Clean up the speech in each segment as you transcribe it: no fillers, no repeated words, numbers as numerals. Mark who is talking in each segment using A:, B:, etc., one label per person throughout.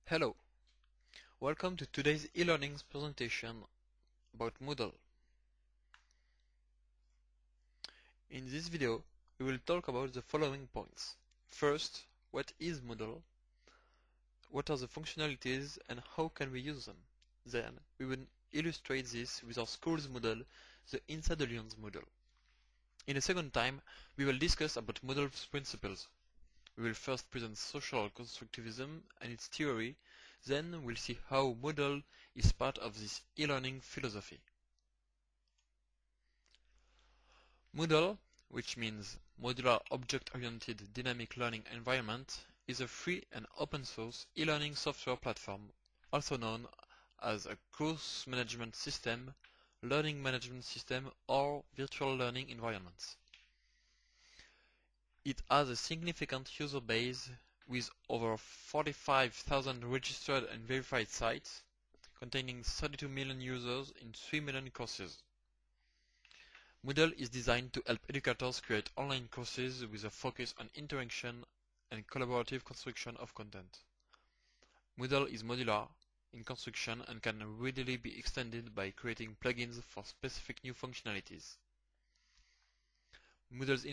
A: Hello, welcome to today's e-learning presentation about Moodle. In this video, we will talk about the following points. First, what is Moodle? What are the functionalities and how can we use them? Then, we will illustrate this with our school's Moodle, the Inside Alliance Moodle. In a second time, we will discuss about Moodle's principles. We will first present social constructivism and its theory, then we'll see how Moodle is part of this e-learning philosophy. Moodle, which means Modular Object-Oriented Dynamic Learning Environment, is a free and open-source e-learning software platform, also known as a course management system, learning management system, or virtual learning environments. It has a significant user base with over 45,000 registered and verified sites, containing 32 million users in 3 million courses. Moodle is designed to help educators create online courses with a focus on interaction and collaborative construction of content. Moodle is modular in construction and can readily be extended by creating plugins for specific new functionalities. Moodle's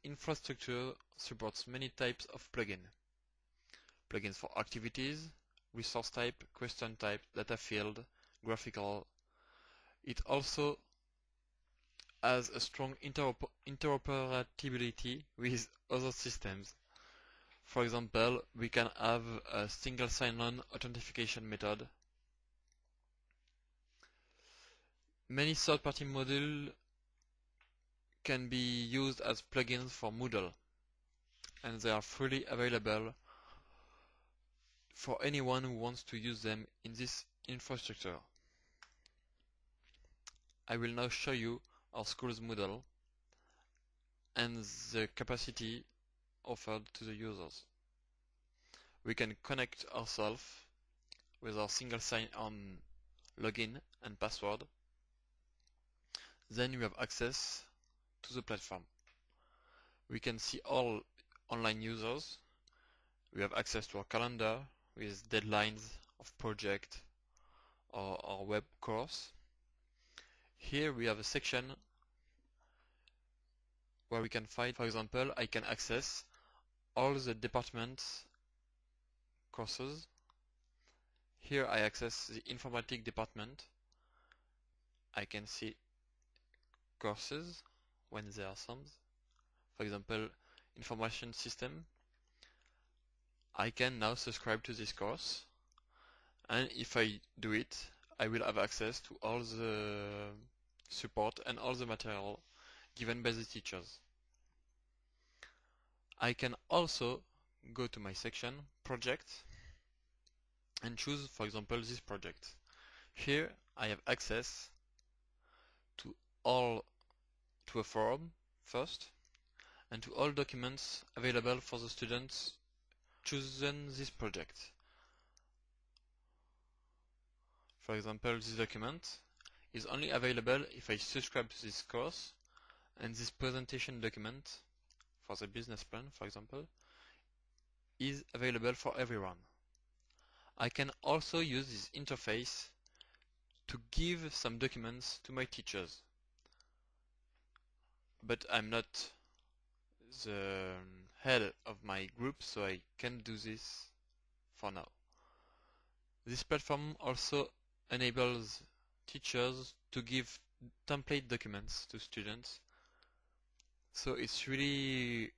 A: infrastructure supports many types of plugins for activities, resource type, question type, data field, graphical. It also has a strong interoperability with other systems. For example, we can have a single sign-on authentication method. Many third-party modules can be used as plugins for Moodle, and they are freely available for anyone who wants to use them in this infrastructure. I will now show you our school's Moodle and the capacity offered to the users. We can connect ourselves with our single sign-on login and password. Then we have access to the platform. We can see all online users. We have access to our calendar with deadlines of project or our web course. Here we have a section where we can find, for example, I can access all the department courses. Here I access the informatics department. I can see courses when there are some. For example, information system. I can now subscribe to this course, and if I do it, I will have access to all the support and all the material given by the teachers. I can also go to my section, project, and choose, for example, this project. Here I have access to a forum first, and to all documents available for the students chosen this project. For example, this document is only available if I subscribe to this course, and this presentation document for the business plan, for example, is available for everyone. I can also use this interface to give some documents to my teachers, but I'm not the head of my group, so I can't do this for now. This platform also enables teachers to give template documents to students, so it's really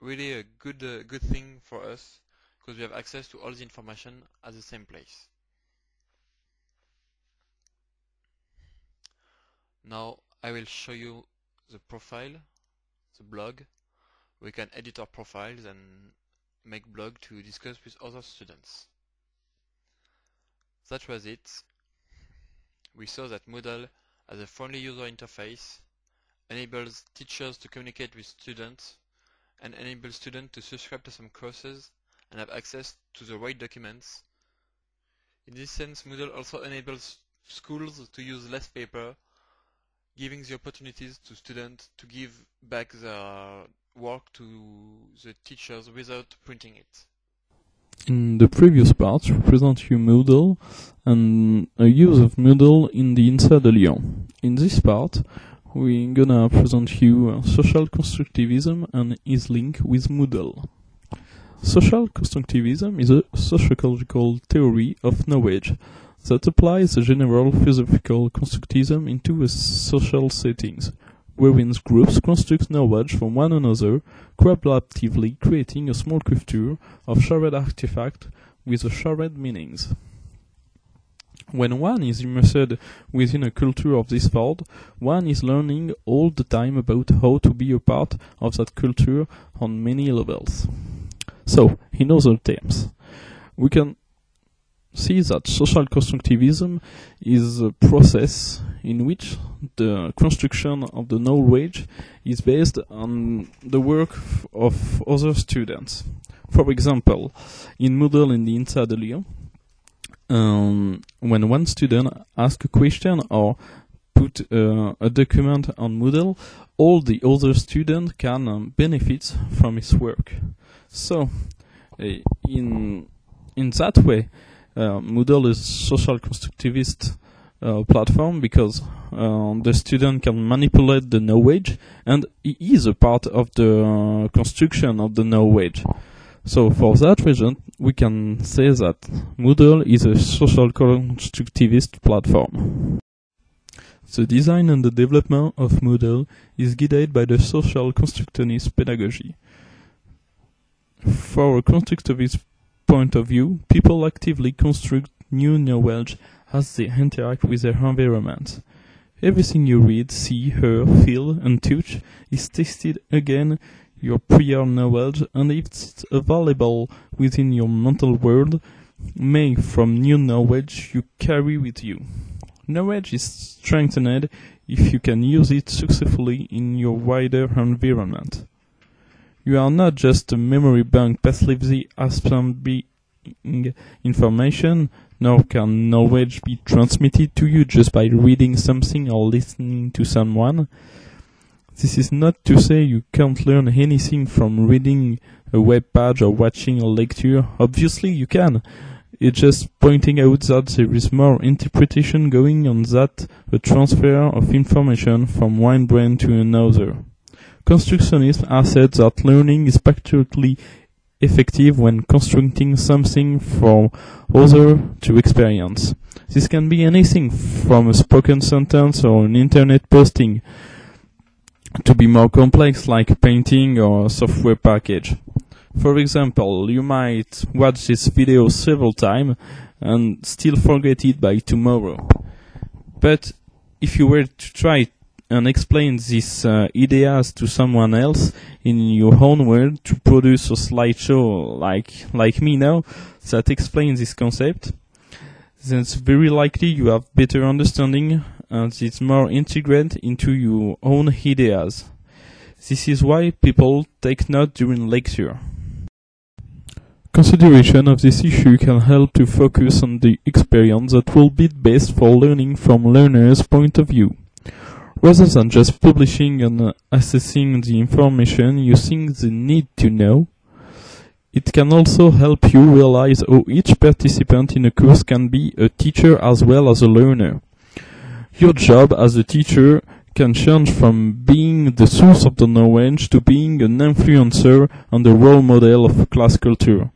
A: a good thing for us because we have access to all the information at the same place. Now I will show you the profile, the blog. We can edit our profiles and make blog to discuss with other students. That was it. We saw that Moodle has a friendly user interface, enables teachers to communicate with students, and enables students to subscribe to some courses and have access to the right documents. In this sense, Moodle also enables schools to use less paper, giving the opportunities to students to give back their work to the teachers without printing it.
B: In the previous part, we present you Moodle and a use of Moodle in the inside of Lyon. In this part, we're gonna present you social constructivism and its link with Moodle. Social constructivism is a sociological theory of knowledge that applies a general philosophical constructivism into social settings, wherein groups construct knowledge from one another, collaboratively creating a small culture of shared artifacts with shared meanings. When one is immersed within a culture of this sort, one is learning all the time about how to be a part of that culture on many levels. So, in other terms, we can see that social constructivism is a process in which the construction of the knowledge is based on the work of other students. For example, in Moodle in the inside of Lyon, when one student asks a question or put a document on Moodle, all the other students can benefit from his work. So, in that way, Moodle is social constructivist platform because the student can manipulate the knowledge and he is a part of the construction of the knowledge. So for that reason, we can say that Moodle is a social constructivist platform. The design and the development of Moodle is guided by the social constructivist pedagogy. For a constructivist point of view, people actively construct new knowledge as they interact with their environment. Everything you read, see, hear, feel, and touch is tested against your prior knowledge, and if it's available within your mental world, made from new knowledge you carry with you. Knowledge is strengthened if you can use it successfully in your wider environment. You are not just a memory bank passively absorbing information, nor can knowledge be transmitted to you just by reading something or listening to someone. This is not to say you can't learn anything from reading a web page or watching a lecture. Obviously you can. It's just pointing out that there is more interpretation going on than a transfer of information from one brain to another. Constructionists assert that learning is particularly effective when constructing something from other to experience. This can be anything from a spoken sentence or an internet posting to be more complex like a painting or a software package. For example, you might watch this video several times and still forget it by tomorrow. But if you were to try and explain these ideas to someone else in your own world to produce a slideshow like me now that explains this concept, then it's very likely you have better understanding and it's more integrated into your own ideas. This is why people take note during lecture. Consideration of this issue can help to focus on the experience that will be best for learning from learners' point of view. Rather than just publishing and assessing the information you think they need to know, it can also help you realize how each participant in a course can be a teacher as well as a learner. Your job as a teacher can change from being the source of the knowledge to being an influencer and a role model of class culture,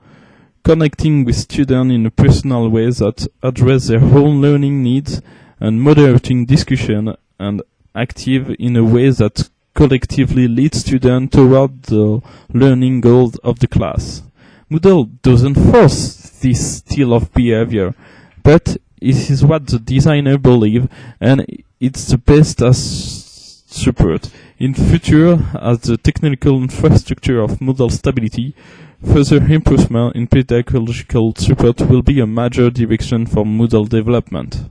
B: connecting with students in a personal way that address their own learning needs and moderating discussion and active in a way that collectively leads students toward the learning goals of the class. Moodle doesn't force this style of behavior, but it is what the designer believes, and it's the best as support. In future, as the technical infrastructure of Moodle stability, further improvement in pedagogical support will be a major direction for Moodle development.